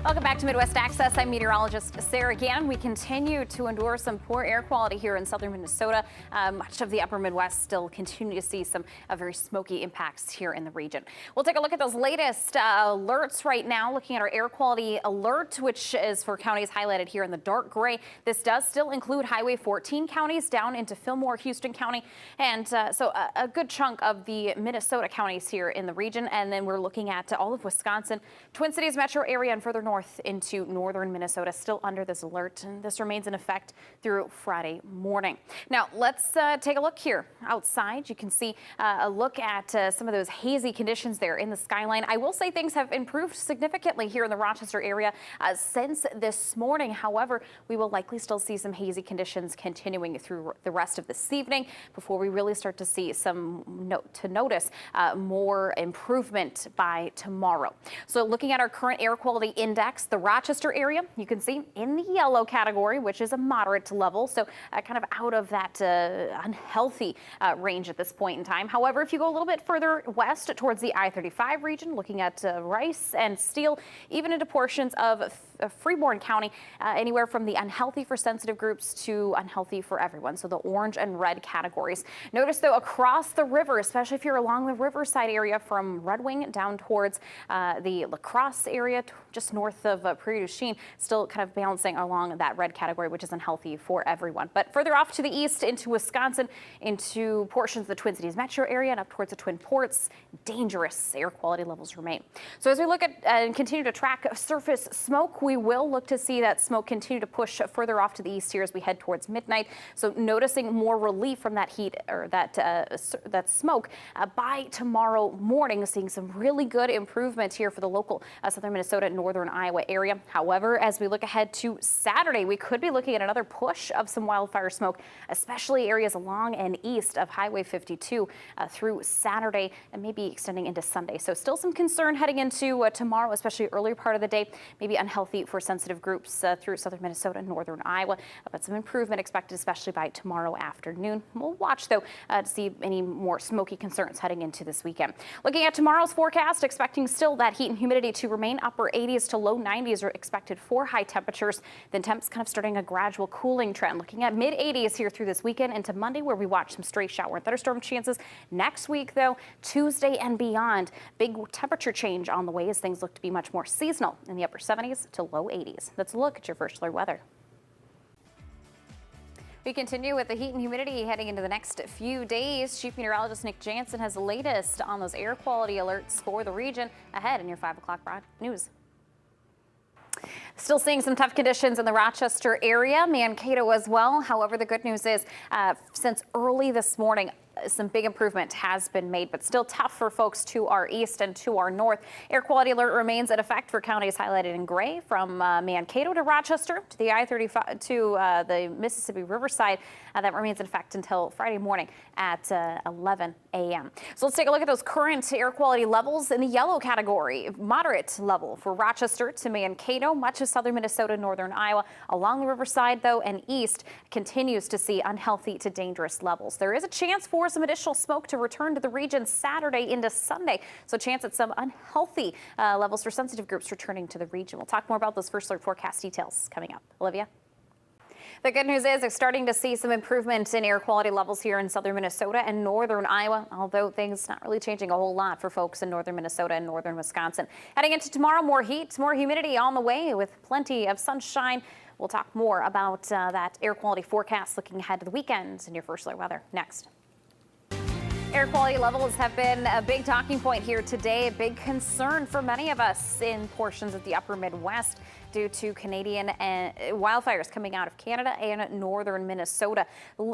Welcome back to Midwest Access. I'm meteorologist Sarah Gannon. We continue to endure some poor air quality here in southern Minnesota. Much of the upper Midwest still continue to see some very smoky impacts here in the region. We'll take a look at those latest alerts right now, looking at our air quality alert, which is for counties highlighted here in the dark gray. This does still include Highway 14 counties down into Fillmore, Houston County, and so a good chunk of the Minnesota counties here in the region. And then we're looking at all of Wisconsin, Twin Cities metro area, and further north into northern Minnesota still under this alert, and this remains in effect through Friday morning. Now let's take a look here outside. You can see a look at some of those hazy conditions there in the skyline. I will say things have improved significantly here in the Rochester area since this morning. However, we will likely still see some hazy conditions continuing through the rest of this evening before we really start to see notice more improvement by tomorrow. So looking at our current air quality index, the Rochester area, you can see in the yellow category, which is a moderate level, so kind of out of that unhealthy range at this point in time. However, if you go a little bit further west towards the I-35 region, looking at Rice and Steele, even into portions of Freeborn County, anywhere from the unhealthy for sensitive groups to unhealthy for everyone, so the orange and red categories. Notice though, across the river, especially if you're along the riverside area from Red Wing down towards the La Crosse area, just north of Prairie du Chien, still kind of balancing along that red category, which is unhealthy for everyone. But further off to the east into Wisconsin, into portions of the Twin Cities metro area and up towards the Twin Ports, dangerous air quality levels remain. So as we look at and continue to track surface smoke, we will look to see that smoke continue to push further off to the east here as we head towards midnight. So noticing more relief from that heat or that smoke by tomorrow morning, seeing some really good improvement here for the local southern Minnesota and northern Iowa area. However, as we look ahead to Saturday, we could be looking at another push of some wildfire smoke, especially areas along and east of Highway 52 through Saturday and maybe extending into Sunday. So still some concern heading into tomorrow, especially earlier part of the day, maybe unhealthy for sensitive groups through southern Minnesota and northern Iowa, but some improvement expected, especially by tomorrow afternoon. We'll watch though to see any more smoky concerns heading into this weekend. Looking at tomorrow's forecast, expecting still that heat and humidity to remain. Upper 80s to low 90s are expected for high temperatures. Then temps kind of starting a gradual cooling trend. Looking at mid 80s here through this weekend into Monday, where we watch some stray shower and thunderstorm chances. Next week though, Tuesday and beyond, big temperature change on the way as things look to be much more seasonal in the upper 70s to low 80s. Let's look at your first alert weather. We continue with the heat and humidity heading into the next few days. Chief Meteorologist Nick Jansen has the latest on those air quality alerts for the region ahead in your 5 o'clock news. Still seeing some tough conditions in the Rochester area, Mankato as well. However, the good news is since early this morning, some big improvement has been made, but still tough for folks to our east and to our north. Air quality alert remains in effect for counties highlighted in gray from Mankato to Rochester to the I-35 to the Mississippi Riverside. That remains in effect until Friday morning at 11 a.m. So let's take a look at those current air quality levels in the yellow category. Moderate level for Rochester to Mankato, much of southern Minnesota, northern Iowa. Along the riverside, though, and east continues to see unhealthy to dangerous levels. There is a chance for some additional smoke to return to the region Saturday into Sunday. So chance at some unhealthy levels for sensitive groups returning to the region. We'll talk more about those first alert forecast details coming up. Olivia? The good news is they're starting to see some improvement in air quality levels here in southern Minnesota and northern Iowa, although things not really changing a whole lot for folks in northern Minnesota and northern Wisconsin. Heading into tomorrow, more heat, more humidity on the way with plenty of sunshine. We'll talk more about that air quality forecast looking ahead to the weekend in your first alert weather next. Air quality levels have been a big talking point here today, a big concern for many of us in portions of the upper Midwest due to Canadian wildfires coming out of Canada and northern Minnesota.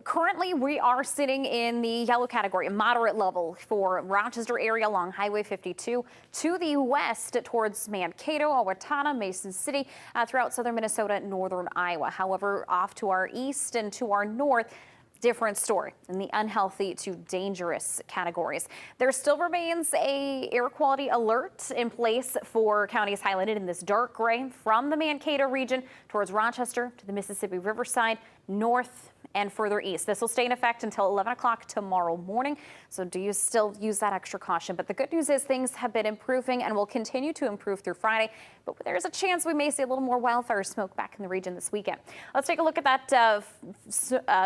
Currently, we are sitting in the yellow category, moderate level for Rochester area along Highway 52 to the west towards Mankato, Owatonna, Mason City, throughout southern Minnesota, northern Iowa. However, off to our east and to our north, different story in the unhealthy to dangerous categories. There still remains a air quality alert in place for counties highlighted in this dark gray from the Mankato region towards Rochester to the Mississippi Riverside, north and further east. This will stay in effect until 11 o'clock tomorrow morning. So do you still use that extra caution? But the good news is things have been improving and will continue to improve through Friday. But there's a chance we may see a little more wildfire smoke back in the region this weekend. Let's take a look at that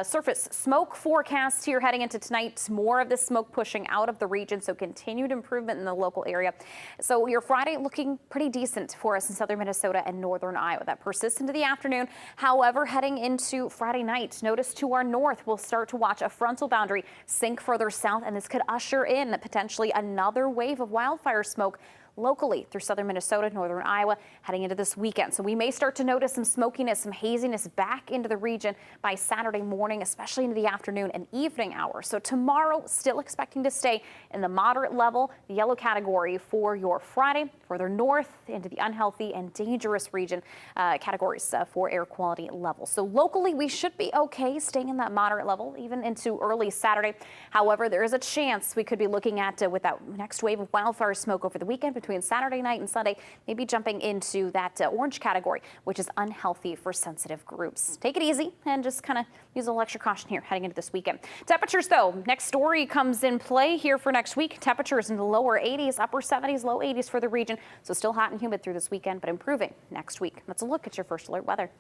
surface smoke forecast here heading into tonight. More of this smoke pushing out of the region, so continued improvement in the local area. So your Friday looking pretty decent for us in southern Minnesota and northern Iowa. That persists into the afternoon. However, heading into Friday night, notice to our north, we'll start to watch a frontal boundary sink further south, and this could usher in potentially another wave of wildfire smoke locally through southern Minnesota, northern Iowa, heading into this weekend. So we may start to notice some smokiness, some haziness back into the region by Saturday morning, especially into the afternoon and evening hours. So tomorrow, still expecting to stay in the moderate level, the yellow category for your Friday. Further north into the unhealthy and dangerous region categories for air quality levels. So locally, we should be okay staying in that moderate level even into early Saturday. However, there is a chance we could be looking at with that next wave of wildfire smoke over the weekend between Saturday night and Sunday, maybe jumping into that orange category, which is unhealthy for sensitive groups. Take it easy and just kind of use a little extra caution here heading into this weekend. Temperatures, though, next story comes in play here for next week. Temperatures in the lower 80s, upper 70s, low 80s for the region. So still hot and humid through this weekend, but improving next week. Let's look at your first alert weather.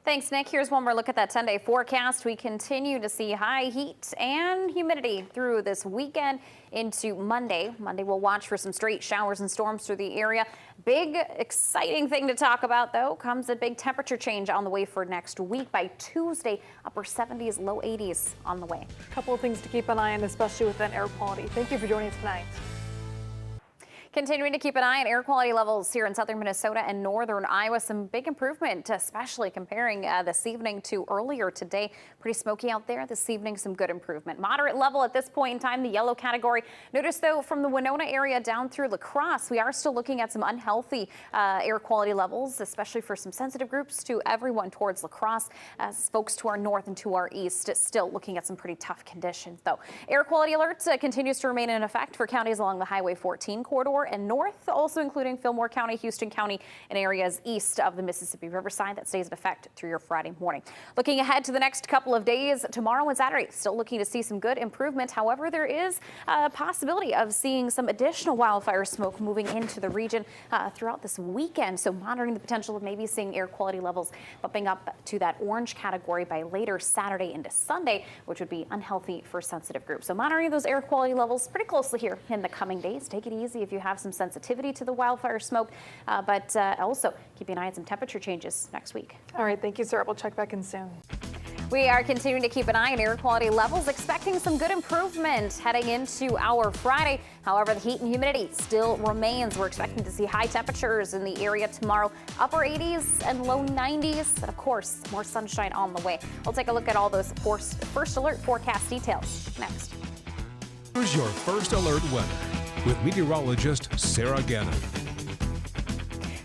Thanks, Nick. Here's one more look at that 10-day forecast. We continue to see high heat and humidity through this weekend into Monday. Monday, we'll watch for some straight showers and storms through the area. Big, exciting thing to talk about, though, comes a big temperature change on the way for next week. By Tuesday, upper 70s, low 80s on the way. A couple of things to keep an eye on, especially with that air quality. Thank you for joining us tonight. Continuing to keep an eye on air quality levels here in southern Minnesota and northern Iowa. Some big improvement, especially comparing this evening to earlier today. Pretty smoky out there this evening. Some good improvement. Moderate level at this point in time, the yellow category. Notice, though, from the Winona area down through La Crosse, we are still looking at some unhealthy air quality levels, especially for some sensitive groups to everyone towards La Crosse. As folks to our north and to our east, still looking at some pretty tough conditions, though. Air quality alert continues to remain in effect for counties along the Highway 14 corridor and north, also including Fillmore County, Houston County, and areas east of the Mississippi Riverside. That stays in effect through your Friday morning. Looking ahead to the next couple of days, tomorrow and Saturday, still looking to see some good improvement. However, there is a possibility of seeing some additional wildfire smoke moving into the region throughout this weekend. So monitoring the potential of maybe seeing air quality levels bumping up to that orange category by later Saturday into Sunday, which would be unhealthy for sensitive groups. So monitoring those air quality levels pretty closely here in the coming days. Take it easy if you have some sensitivity to the wildfire smoke, but also keeping an eye on some temperature changes next week. All right, thank you, Sarah. We'll check back in soon. We are continuing to keep an eye on air quality levels, expecting some good improvement heading into our Friday. However, the heat and humidity still remains. We're expecting to see high temperatures in the area tomorrow, upper 80s and low 90s, and of course, more sunshine on the way. We'll take a look at all those first alert forecast details next. Here's your first alert weather with meteorologist Sarah Gannon.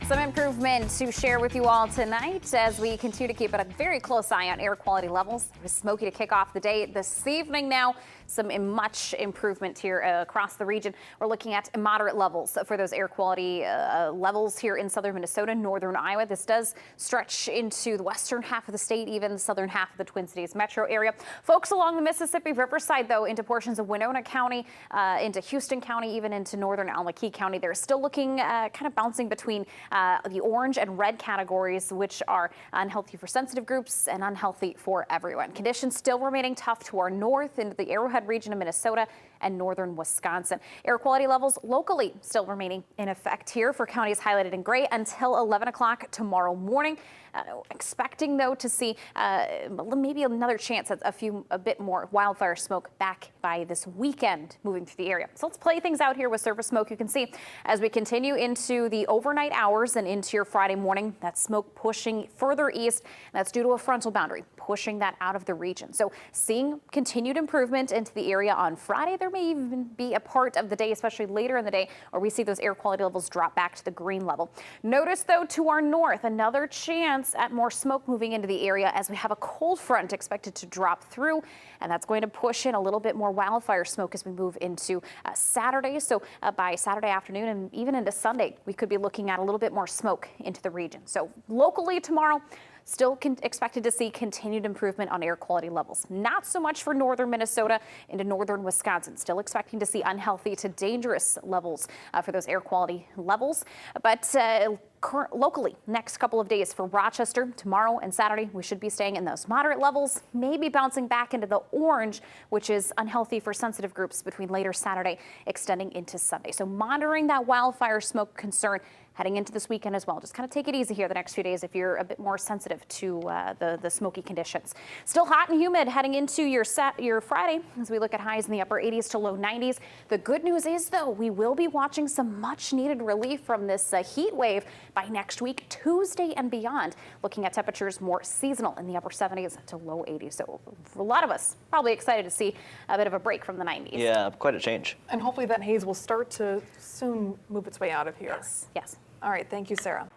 Some improvement to share with you all tonight as we continue to keep a very close eye on air quality levels. It was smoky to kick off the day. This evening now, some much improvement here across the region. We're looking at moderate levels for those air quality levels here in southern Minnesota, northern Iowa. This does stretch into the western half of the state, even the southern half of the Twin Cities metro area. Folks along the Mississippi Riverside, though, into portions of Winona County, into Houston County, even into northern Alma County, they're still looking kind of bouncing between the orange and red categories, which are unhealthy for sensitive groups and unhealthy for everyone. Conditions still remaining tough to our north into the Arrowhead region of Minnesota and northern Wisconsin. Air quality levels locally still remaining in effect here for counties highlighted in gray until 11 o'clock tomorrow morning. Expecting, though, to see maybe another chance at a bit more wildfire smoke back by this weekend moving through the area. So let's play things out here with surface smoke. You can see as we continue into the overnight hours and into your Friday morning, that smoke pushing further east. That's due to a frontal boundary pushing that out of the region. So seeing continued improvement into the area on Friday. There may even be a part of the day, especially later in the day, where we see those air quality levels drop back to the green level. Notice, though, to our north, another chance at more smoke moving into the area as we have a cold front expected to drop through, and that's going to push in a little bit more wildfire smoke as we move into Saturday. So by Saturday afternoon and even into Sunday, we could be looking at a little bit more smoke into the region. So locally tomorrow, still expected to see continued improvement on air quality levels. Not so much for northern Minnesota into northern Wisconsin. Still expecting to see unhealthy to dangerous levels for those air quality levels. But locally, next couple of days for Rochester, tomorrow and Saturday, we should be staying in those moderate levels, maybe bouncing back into the orange, which is unhealthy for sensitive groups between later Saturday extending into Sunday. So monitoring that wildfire smoke concern heading into this weekend as well. Just kind of take it easy here the next few days if you're a bit more sensitive to the smoky conditions. Still hot and humid heading into your Friday as we look at highs in the upper 80s to low 90s. The good news is, though, we will be watching some much needed relief from this heat wave by next week, Tuesday and beyond. Looking at temperatures more seasonal in the upper 70s to low 80s. So for a lot of us, probably excited to see a bit of a break from the 90s. Yeah, quite a change. And hopefully that haze will start to soon move its way out of here. Yes. All right. Thank you, Sarah.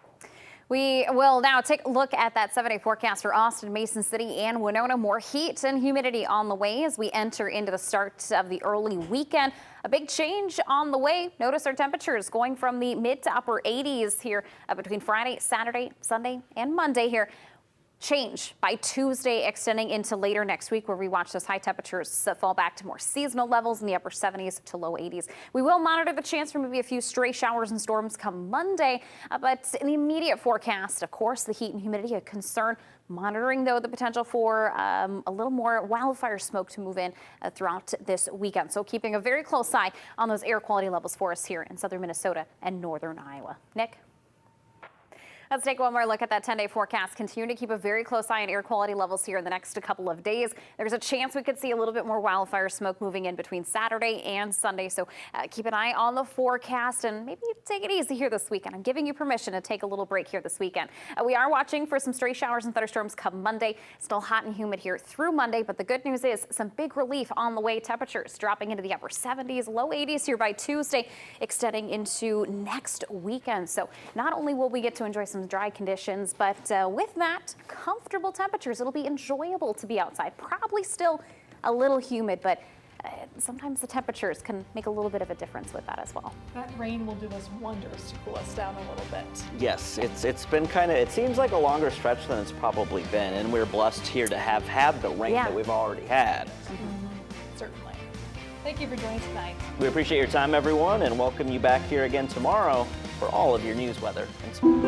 We will now take a look at that 7-day forecast for Austin, Mason City, and Winona. More heat and humidity on the way as we enter into the start of the early weekend. A big change on the way. Notice our temperatures going from the mid to upper 80s here between Friday, Saturday, Sunday, and Monday here. Change by Tuesday, extending into later next week, where we watch those high temperatures fall back to more seasonal levels in the upper 70s to low 80s. We will monitor the chance for maybe a few stray showers and storms come Monday, but in the immediate forecast, of course, the heat and humidity a concern. Monitoring, though, the potential for a little more wildfire smoke to move in throughout this weekend. So keeping a very close eye on those air quality levels for us here in southern Minnesota and northern Iowa. Nick? Let's take one more look at that 10-day forecast. Continue to keep a very close eye on air quality levels here in the next couple of days. There's a chance we could see a little bit more wildfire smoke moving in between Saturday and Sunday. So keep an eye on the forecast and maybe take it easy here this weekend. I'm giving you permission to take a little break here this weekend. We are watching for some stray showers and thunderstorms come Monday. Still hot and humid here through Monday, but the good news is some big relief on the way. Temperatures dropping into the upper 70s, low 80s here by Tuesday, extending into next weekend. So not only will we get to enjoy some dry conditions, but with that, comfortable temperatures. It'll be enjoyable to be outside. Probably still a little humid, but sometimes the temperatures can make a little bit of a difference with that as well. That rain will do us wonders to cool us down a little bit. Yes, it's been it seems like a longer stretch than it's probably been, and we're blessed here to have had the rain that we've already had. Certainly. Thank you for joining us tonight. We appreciate your time, everyone, and welcome you back here again tomorrow for all of your news, weather, and sports.